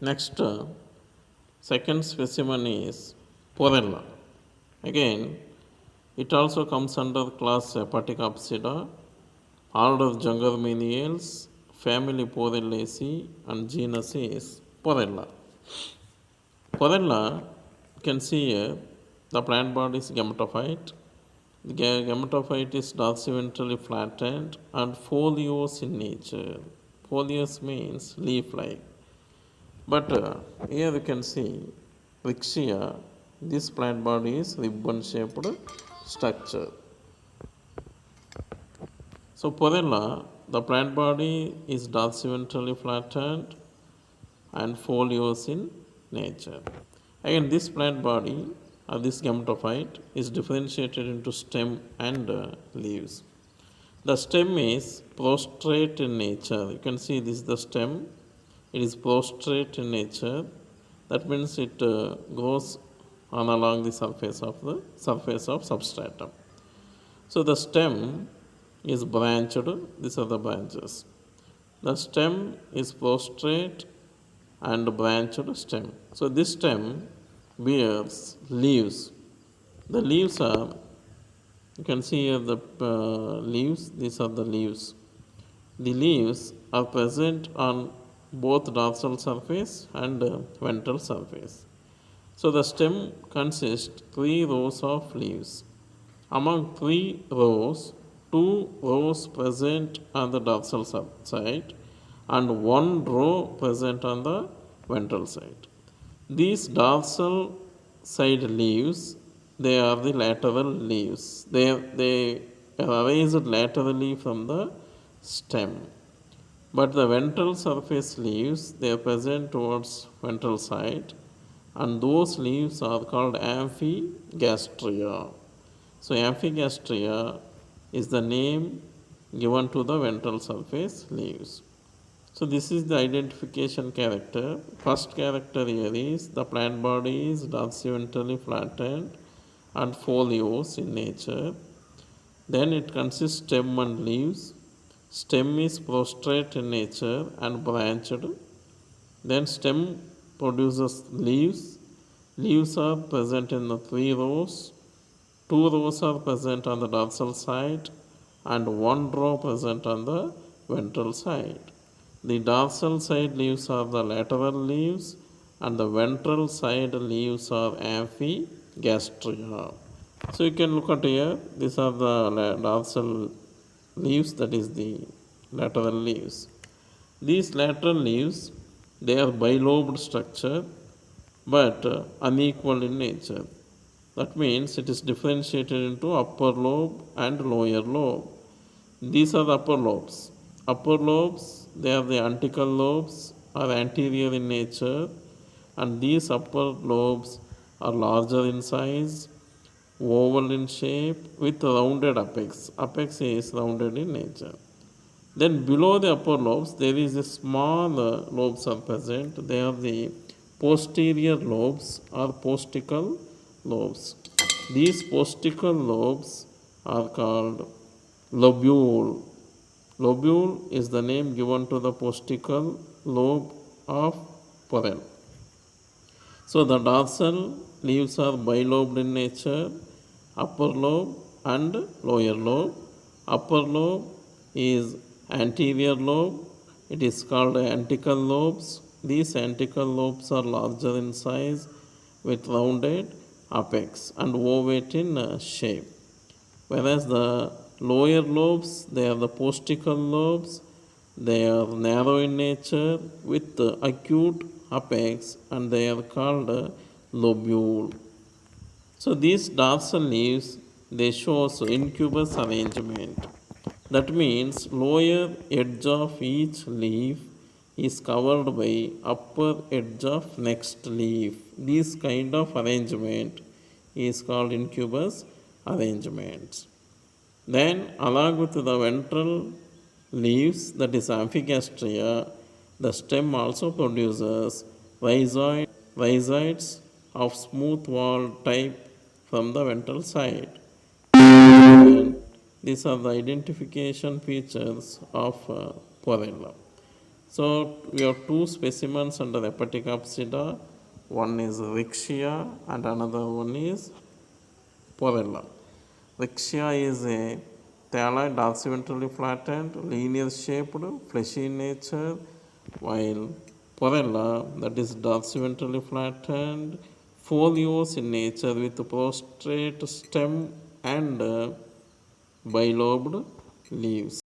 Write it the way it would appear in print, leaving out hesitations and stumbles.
Next, second specimen is Porella. Again, it also comes under class Hepatic Apsida, order Jungerminiales, family Porellaceae, and genus is Porella. Porella, you can see here, the plant body is gametophyte. The gametophyte is dorsiventrally flattened and foliose in nature. Foliose means leaf-like. But here you can see Rixia, this plant body is ribbon-shaped structure. So Porella, the plant body is dorsiventrally flattened and foliose in nature. Again, this plant body or this gametophyte is differentiated into stem and leaves. The stem is prostrate in nature. You can see this is the stem. It is prostrate in nature. That means it grows on along the surface of substratum. So the stem is branched. These are the branches. The stem is prostrate and branched stem. So this stem bears leaves. The leaves are, you can see here the leaves, these are the leaves. The leaves are present on both dorsal surface and ventral surface. So the stem consists 3 rows of leaves. Among 3 rows, 2 rows present on the dorsal side and 1 row present on the ventral side. These dorsal side leaves, they are the lateral leaves. They are raised laterally from the stem. But the ventral surface leaves, they are present towards ventral side, and those leaves are called amphigastria. So amphigastria is the name given to the ventral surface leaves. So this is the identification character. First character here is the plant body is dorsiventrally flattened and foliose in nature. Then it consists stem and leaves. Stem is prostrate in nature and branched. Then stem produces leaves. Leaves are present in the 3 rows. 2 rows are present on the dorsal side and 1 row present on the ventral side. The dorsal side leaves are the lateral leaves and the ventral side leaves are amphigastria. So you can look at here, these are the dorsal leaves, that is the lateral leaves. These lateral leaves, they are bilobed structure but unequal in nature. That means it is differentiated into upper lobe and lower lobe. These are the upper lobes. Upper lobes, they are the antical lobes, are anterior in nature, and these upper lobes are larger in size, oval in shape, with rounded apex. Apex is rounded in nature. Then below the upper lobes, there is a small lobes are present. They are the posterior lobes or postical lobes. These postical lobes are called lobule. Lobule is the name given to the postical lobe of Porella. So the dorsal leaves are bilobed in nature, upper lobe and lower lobe. Upper lobe is anterior lobe. It is called antical lobes. These antical lobes are larger in size with rounded apex and ovate in shape. Whereas the lower lobes, they are the postical lobes. They are narrow in nature with acute apex and they are called lobule. So these dorsal leaves, they show incubus arrangement. That means lower edge of each leaf is covered by upper edge of next leaf. This kind of arrangement is called incubus arrangement. Then along with the ventral leaves, that is amphigastria, the stem also produces rhizoids of smooth wall type from the ventral side. And these are the identification features of Porella. So we have two specimens under the hepatic apsida. One is Rixia and another one is Porella. Rixia is a thalloid dorsiventral flattened, linear shaped, fleshy in nature, while Porella, that is dorsiventrally flattened, foliose in nature with prostrate stem and bilobed leaves.